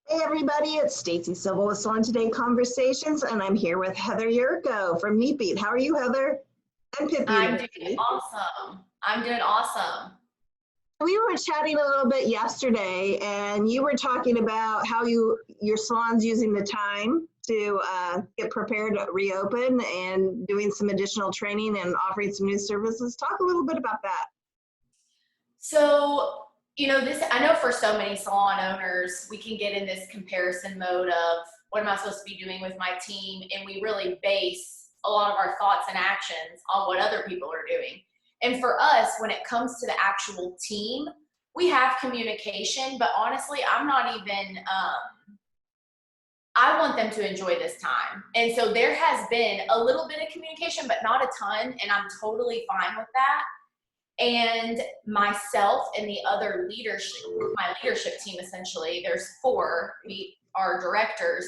Hey everybody, it's Stacy Civil with Salon Today Conversations, and I'm here with Heather Yurko from Meatbeat. How are you, Heather? And Pip I'm doing University. awesome. I'm doing awesome. We were chatting a little bit yesterday, and you were talking about how your salon's using the time to get prepared to reopen and doing some additional training and offering some new services. Talk a little bit about that. So, this, I know for so many salon owners, we can get in this comparison mode of what am I supposed to be doing with my team? And we really base a lot of our thoughts and actions on what other people are doing. And for us, when it comes to the actual team, we have communication, but honestly, I'm not even, I want them to enjoy this time. And so there has been a little bit of communication, but not a ton. And I'm totally fine with that. And myself and the other leadership, my leadership team, essentially, there's four, we are directors,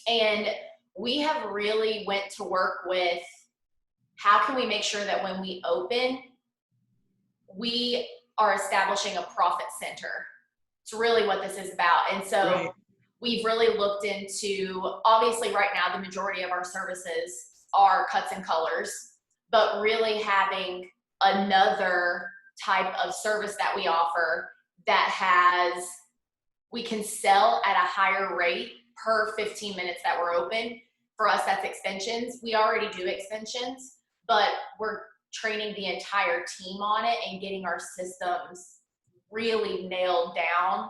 and we have really went to work with how can we make sure that when we open, we are establishing a profit center. It's really what this is about. And so Right. we've really looked into, obviously right now, the majority of our services are cuts and colors, but really having another type of service that we offer that we can sell at a higher rate per 15 minutes that we're open. For us, that's extensions. We already do extensions, but we're training the entire team on it and getting our systems really nailed down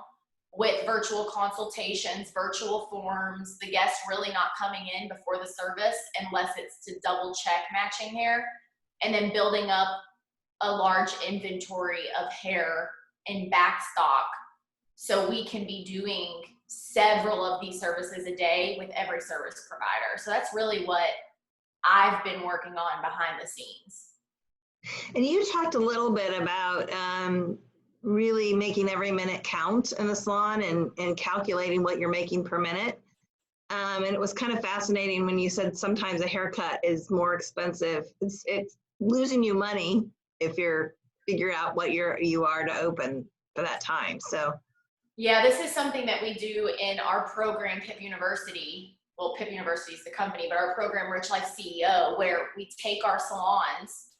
with virtual consultations, virtual forms, the guests really not coming in before the service unless it's to double check matching hair, and then building up a large inventory of hair and backstock so we can be doing several of these services a day with every service provider. So that's really what I've been working on behind the scenes. And you talked a little bit about really making every minute count in the salon and calculating what you're making per minute. And it was kind of fascinating when you said sometimes a haircut is more expensive. It's losing you money if you're figure out what you are to open for that time. So Yeah, this is something that we do in our program, Pip University. Well, Pip University is the company, but our program, Rich Life CEO, where we take our salons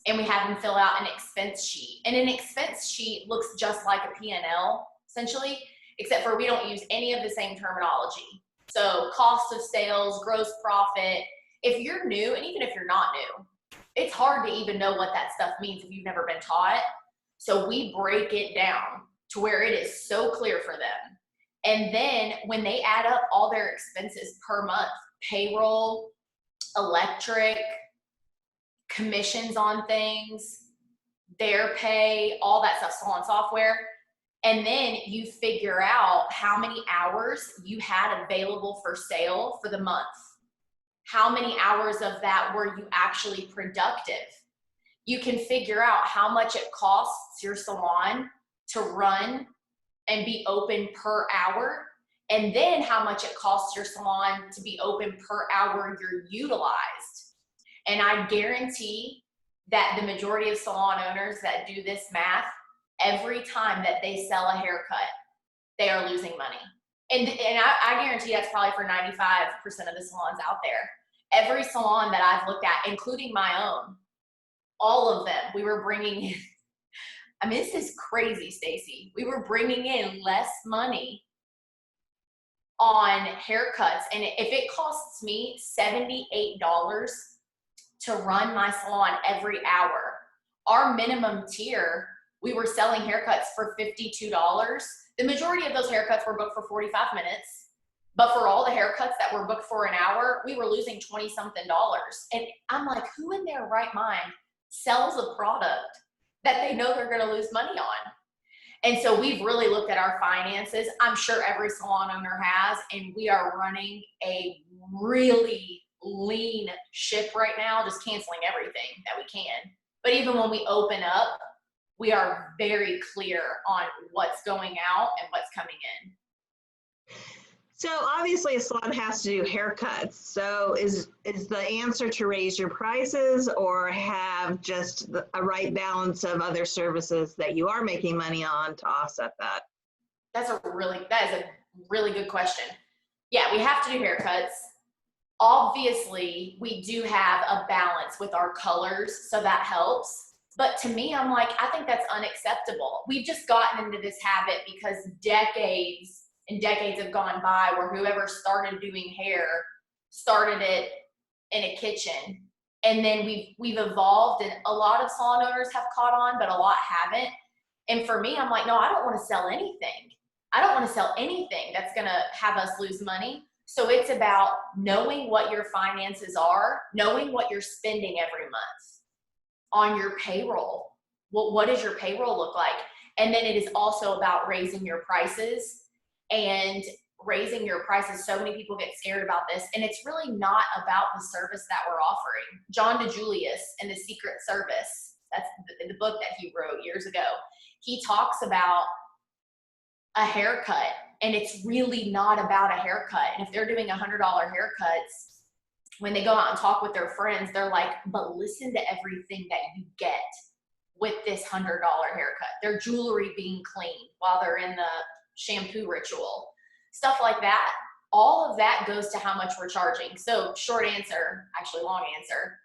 and we have them fill out an expense sheet. And an expense sheet looks just like a P&L, essentially, except for we don't use any of the same terminology. So cost of sales, gross profit. If you're new, and even if you're not new, it's hard to even know what that stuff means if you've never been taught. So we break it down to where it is so clear for them. And then when they add up all their expenses per month, payroll, electric, commissions on things, their pay, all that stuff, salon software. And then you figure out how many hours you had available for sale for the month. How many hours of that were you actually productive? You can figure out how much it costs your salon to run and be open per hour, and then how much it costs your salon to be open per hour you're utilized. And I guarantee that the majority of salon owners that do this math, every time that they sell a haircut, they are losing money. And I guarantee that's probably for 95% of the salons out there. Every salon that I've looked at, including my own, all of them, we were bringing in, I mean, this is crazy, Stacy. We were bringing in less money on haircuts. And if it costs me $78 to run my salon every hour, our minimum tier, we were selling haircuts for $52. The majority of those haircuts were booked for 45 minutes. But for all the haircuts that were booked for an hour, we were losing 20 something dollars. And I'm like, who in their right mind sells a product that they know they're going to lose money on? And so we've really looked at our finances. I'm sure every salon owner has, and we are running a really lean ship right now, just canceling everything that we can. But even when we open up, we are very clear on what's going out and what's coming in. So obviously a salon has to do haircuts. So is the answer to raise your prices or have just a right balance of other services that you are making money on to offset that? That is really good question. Yeah, we have to do haircuts. Obviously, we do have a balance with our colors, so that helps. But to me, I'm like, I think that's unacceptable. We've just gotten into this habit because decades and decades have gone by where whoever started doing hair started it in a kitchen. And then we've evolved, and a lot of salon owners have caught on, but a lot haven't. And for me, I'm like, no, I don't want to sell anything. I don't want to sell anything that's going to have us lose money. So it's about knowing what your finances are, knowing what you're spending every month on your payroll. What does your payroll look like? And then it is also about raising your prices and raising your prices. So many people get scared about this, and it's really not about the service that we're offering. John DeJulius in The Secret Service, that's the book that he wrote years ago. He talks about a haircut, and it's really not about a haircut. And if they're doing $100 haircuts, when they go out and talk with their friends, they're like, but listen to everything that you get with this $100 haircut. Their jewelry being cleaned while they're in the shampoo ritual, stuff like that. All of that goes to how much we're charging. So short answer, actually long answer,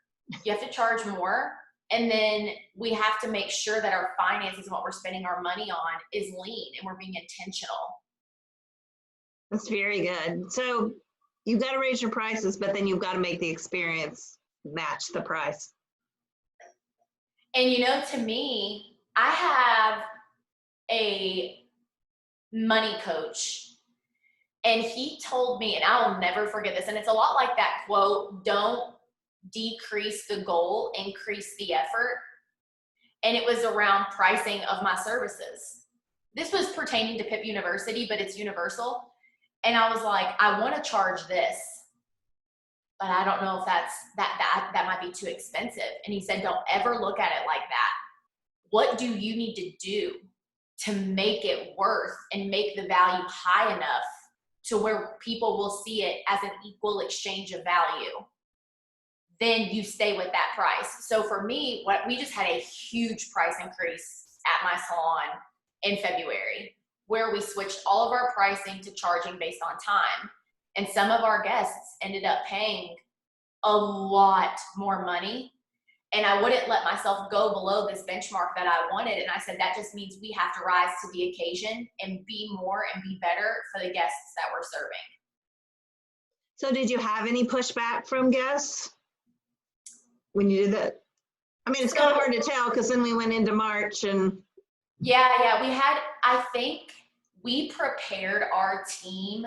you have to charge more. And then we have to make sure that our finances and what we're spending our money on is lean and we're being intentional. That's very good. So you've got to raise your prices, but then you've got to make the experience match the price. And you know, to me, I have a money coach, and he told me, and I'll never forget this, and it's a lot like that quote, don't decrease the goal, increase the effort. And it was around pricing of my services. This was pertaining to PIP University, but it's universal. And I was like, I want to charge this, but I don't know if that might be too expensive. And he said, don't ever look at it like that. What do you need to do to make it worth and make the value high enough to where people will see it as an equal exchange of value? Then you stay with that price. So for me, we just had a huge price increase at my salon in February, where we switched all of our pricing to charging based on time. And some of our guests ended up paying a lot more money. And I wouldn't let myself go below this benchmark that I wanted. And I said, that just means we have to rise to the occasion and be more and be better for the guests that we're serving. So did you have any pushback from guests when you did that? I mean, it's kind of hard to tell because then we went into March and. Yeah, we had, I think we prepared our team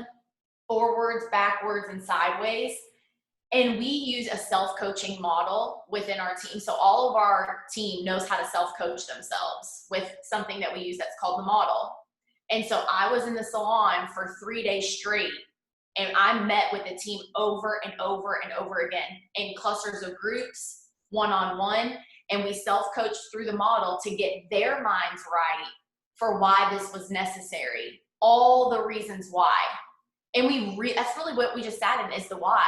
forwards, backwards, and sideways. And we use a self-coaching model within our team. So all of our team knows how to self-coach themselves with something that we use that's called the model. And so I was in the salon for 3 days straight, and I met with the team over and over and over again in clusters of groups, one-on-one, and we self-coached through the model to get their minds right for why this was necessary, all the reasons why. And that's really what we just sat in, is the why.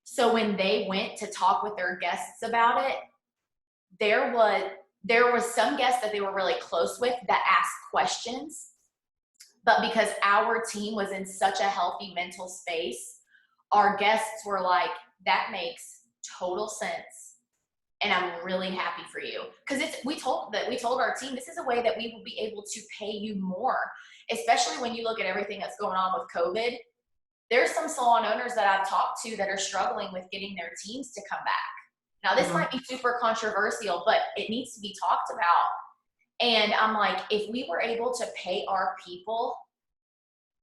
So when they went to talk with their guests about it, there was some guests that they were really close with that asked questions, but because our team was in such a healthy mental space, our guests were like, that makes total sense. And I'm really happy for you. Because we told our team, this is a way that we will be able to pay you more, especially when you look at everything that's going on with COVID. There's some salon owners that I've talked to that are struggling with getting their teams to come back. Now, this might be super controversial, but it needs to be talked about. And I'm like, if we were able to pay our people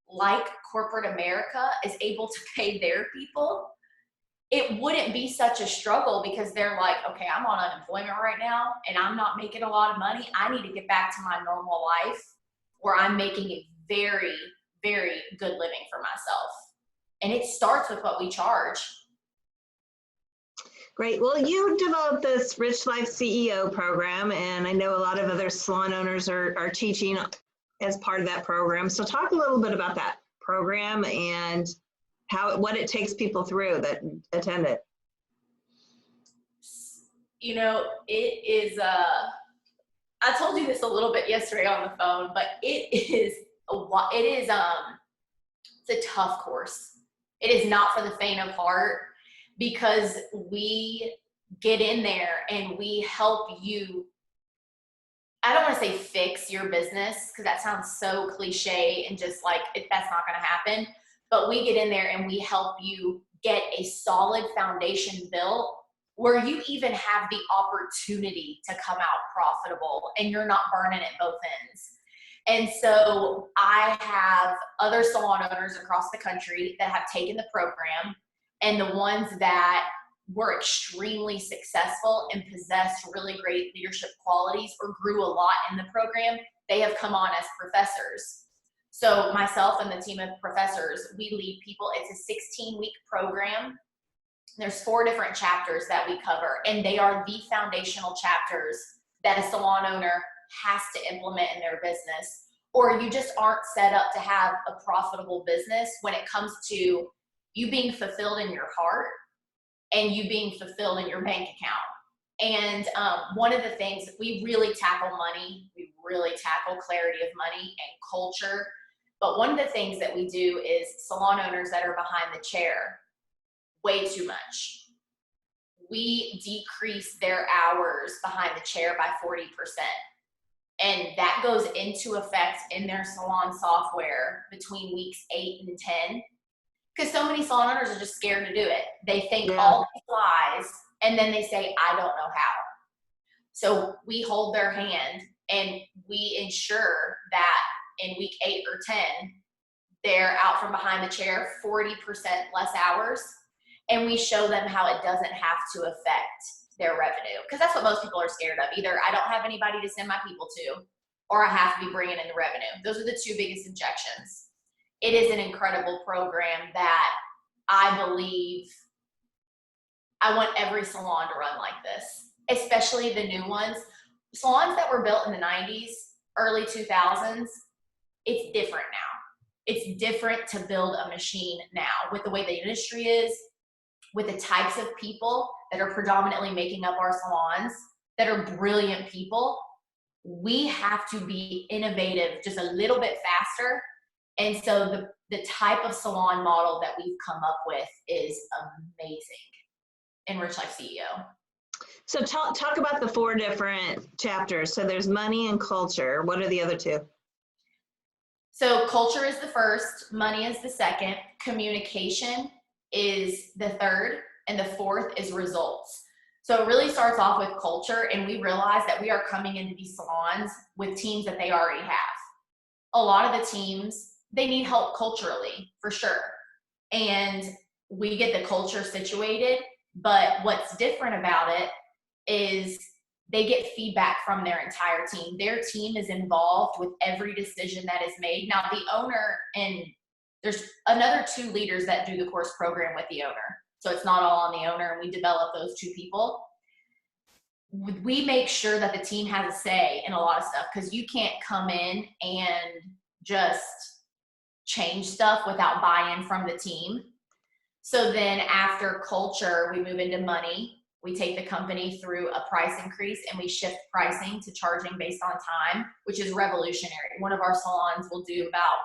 like corporate America is able to pay their people, it wouldn't be such a struggle, because they're like, okay, I'm on unemployment right now and I'm not making a lot of money. I need to get back to my normal life where I'm making a very, very good living for myself. And it starts with what we charge. Great. Well, you developed this Rich Life CEO program, and I know a lot of other salon owners are teaching as part of that program. So talk a little bit about that program and what it takes people through that attend it. You know, it is, I told you this a little bit yesterday on the phone, but it is It's a tough course. It is not for the faint of heart, because we get in there and we help you. I don't want to say fix your business, because that sounds so cliche and just like that's not going to happen. But we get in there and we help you get a solid foundation built where you even have the opportunity to come out profitable and you're not burning at both ends. And so I have other salon owners across the country that have taken the program, and the ones that were extremely successful and possessed really great leadership qualities or grew a lot in the program, they have come on as professors. So myself and the team of professors, we lead people. It's a 16-week program. There's 4 different chapters that we cover, and they are the foundational chapters that a salon owner has to implement in their business, or you just aren't set up to have a profitable business when it comes to you being fulfilled in your heart and you being fulfilled in your bank account. And one of the things, we really tackle money, we really tackle clarity of money and culture. But one of the things that we do is salon owners that are behind the chair, way too much. We decrease their hours behind the chair by 40%. And that goes into effect in their salon software between weeks 8 and 10. Because so many salon owners are just scared to do it. They think all these lies, and then they say, I don't know how. So we hold their hand and we ensure that in week 8 or 10, they're out from behind the chair 40% less hours. And we show them how it doesn't have to affect their revenue. Because that's what most people are scared of. Either I don't have anybody to send my people to, or I have to be bringing in the revenue. Those are the 2 biggest objections. It is an incredible program that I believe I want every salon to run like this, especially the new ones. Salons that were built in the 90s, early 2000s, it's different now. It's different to build a machine now with the way the industry is, with the types of people that are predominantly making up our salons that are brilliant people. We have to be innovative just a little bit faster. And so the type of salon model that we've come up with is amazing in Rich Life CEO. So talk about the 4 different chapters. So there's money and culture. What are the other 2? So culture is the first, money is the second, communication is the third, and the 4th is results. So it really starts off with culture, and we realize that we are coming into these salons with teams that they already have. A lot of the teams, they need help culturally, for sure. And we get the culture situated, but what's different about it is they get feedback from their entire team. Their team is involved with every decision that is made. Now, the owner, and there's another 2 leaders that do the course program with the owner. So it's not all on the owner, and we develop those 2 people. We make sure that the team has a say in a lot of stuff, because you can't come in and just change stuff without buy-in from the team. So then after culture, we move into money. We take the company through a price increase, and we shift pricing to charging based on time, which is revolutionary. One of our salons will do about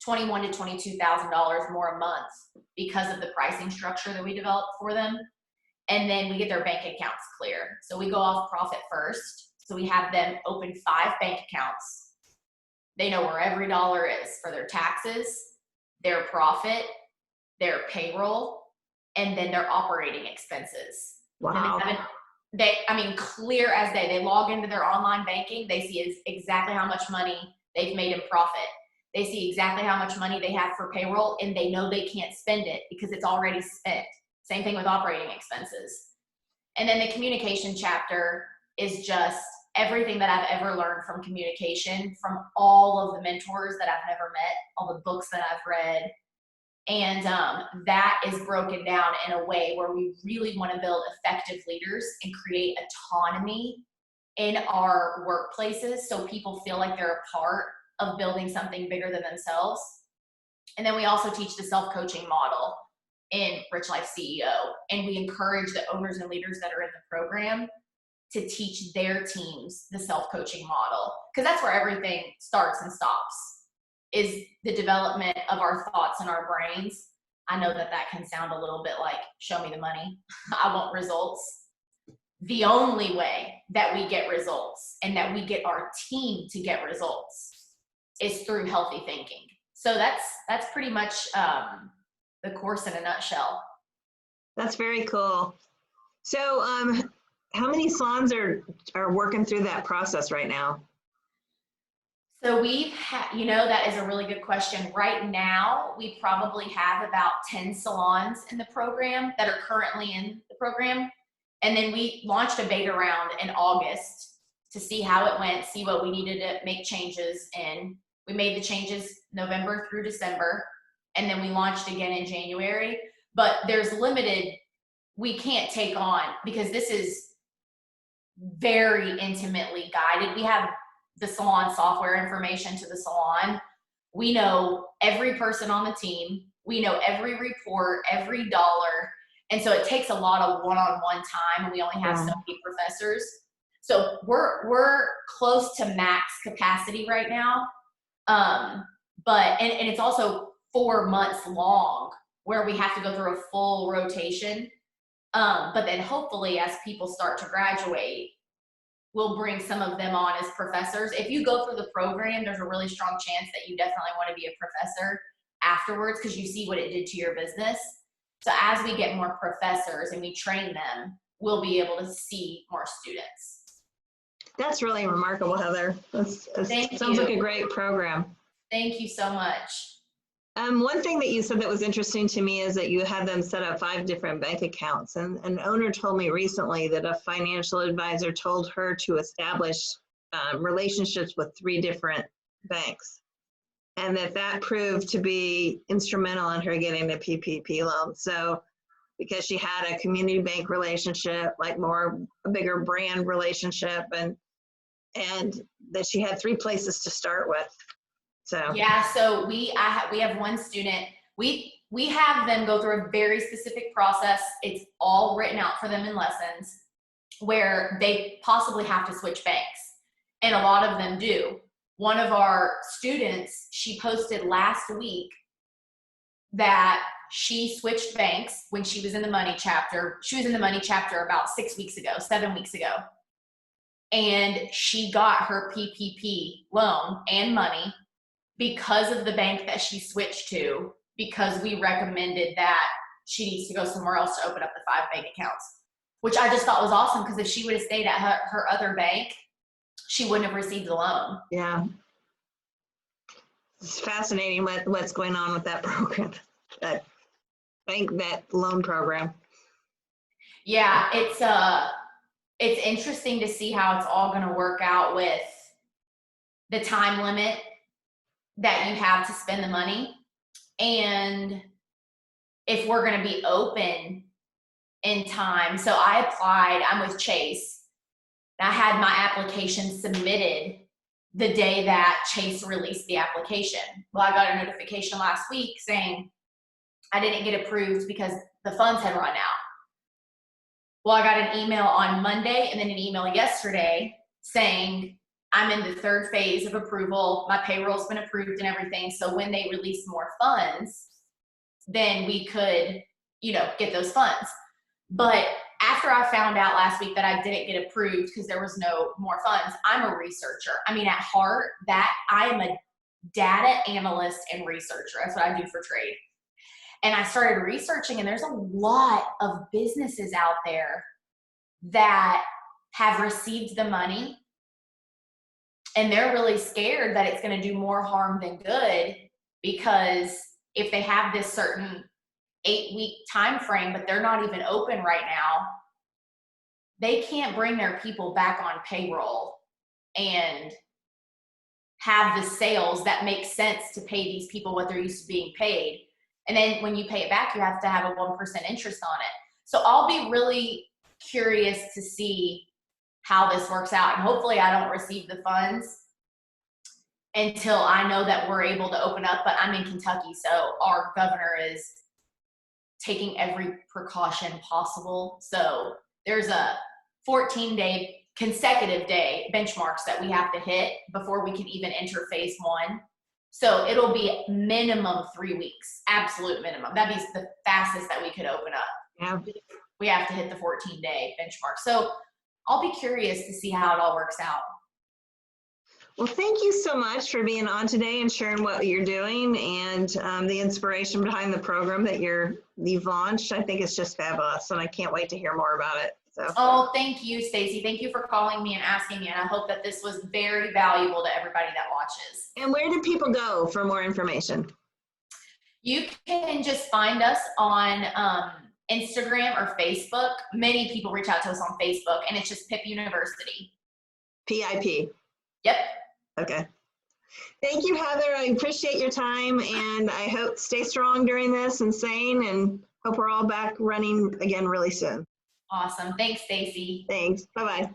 $21,000 to $22,000 more a month because of the pricing structure that we developed for them. And then we get their bank accounts clear. So we go off profit first. So we have them open 5 bank accounts. They know where every dollar is for their taxes, their profit, their payroll, and then their operating expenses. Wow. Clear as day. They log into their online banking. They see exactly how much money they've made in profit. They see exactly how much money they have for payroll, and they know they can't spend it because it's already spent. Same thing with operating expenses. And then the communication chapter is just everything that I've ever learned from communication, from all of the mentors that I've never met, all the books that I've read. And that is broken down in a way where we really want to build effective leaders and create autonomy in our workplaces so people feel like they're a part of building something bigger than themselves. And then we also teach the self-coaching model in Rich Life CEO. And we encourage the owners and leaders that are in the program to teach their teams the self-coaching model, because that's where everything starts and stops. is the development of our thoughts and our brains. I know that that can sound a little bit like, show me the money. I want results. The only way that we get results and that we get our team to get results is through healthy thinking. So that's pretty much the course in a nutshell. That's very cool. So how many salons are working through that process right now? So that is a really good question. Right now, we probably have about 10 salons in the program that are currently in the program. And then we launched a beta round in August to see how it went, see what we needed to make changes in. We made the changes November through December, and then we launched again in January. But there's limited, we can't take on, because this is very intimately guided. We have the salon software information to the salon. We know every person on the team. We know every report, every dollar. And so it takes a lot of one-on-one time, and we only have so many professors. So we're close to max capacity right now. But it's also 4 months long where we have to go through a full rotation. But then hopefully as people start to graduate, we'll bring some of them on as professors. If you go through the program, there's a really strong chance that you definitely want to be a professor afterwards, because you see what it did to your business. So as we get more professors and we train them, we'll be able to see more students. That's really remarkable, Heather. Sounds like a great program. Thank you so much. One thing that you said that was interesting to me is that you had them set up 5 different bank accounts. And an owner told me recently that a financial advisor told her to establish relationships with 3 different banks. And that proved to be instrumental in her getting the PPP loan. So because she had a community bank relationship, like a bigger brand relationship, and that she had 3 places to start with. So yeah, so we have one student. We have them go through a very specific process. It's all written out for them in lessons, where they possibly have to switch banks, and a lot of them do. One of our students, she posted last week that she switched banks when she was in the money chapter. She was in the money chapter about 7 weeks ago. And she got her PPP loan and money because of the bank that she switched to, because we recommended that she needs to go somewhere else to open up the 5 bank accounts, which I just thought was awesome, because if she would have stayed at her other bank, she wouldn't have received the loan. Yeah. It's fascinating what's going on with that program, that loan program. Yeah, it's interesting to see how it's all going to work out with the time limit that you have to spend the money, and if we're going to be open in time. So I applied, I'm with Chase. I had my application submitted the day that Chase released the application. Well, I got a notification last week saying I didn't get approved because the funds had run out. Well, I got an email on Monday and then an email yesterday saying I'm in the 3rd phase of approval. My payroll's been approved and everything. So when they release more funds, then we could, get those funds. But after I found out last week that I didn't get approved because there was no more funds, I'm a researcher. I mean, at heart, I am a data analyst and researcher. That's what I do for trade. And I started researching, and there's a lot of businesses out there that have received the money, and they're really scared that it's going to do more harm than good, because if they have this certain 8-week time frame, but they're not even open right now, they can't bring their people back on payroll and have the sales that make sense to pay these people what they're used to being paid. And then when you pay it back, you have to have a 1% interest on it. So I'll be really curious to see how this works out. And hopefully I don't receive the funds until I know that we're able to open up. But I'm in Kentucky, so our governor is taking every precaution possible. So there's a 14-day consecutive day benchmarks that we have to hit before we can even enter phase 1. So it'll be minimum 3 weeks, absolute minimum. That'd be the fastest that we could open up. Yeah. We have to hit the 14-day benchmark. So I'll be curious to see how it all works out. Well, thank you so much for being on today and sharing what you're doing and the inspiration behind the program that you've launched. I think it's just fabulous, and I can't wait to hear more about it. So. Oh, thank you, Stacy. Thank you for calling me and asking me, and I hope that this was very valuable to everybody that watches. And where do people go for more information? You can just find us on Instagram or Facebook. Many people reach out to us on Facebook, and it's just PIP University. PIP. Yep. Okay. Thank you, Heather. I appreciate your time, and I hope stay strong during this and sane, and hope we're all back running again really soon. Awesome. Thanks, Stacy. Thanks. Bye-bye.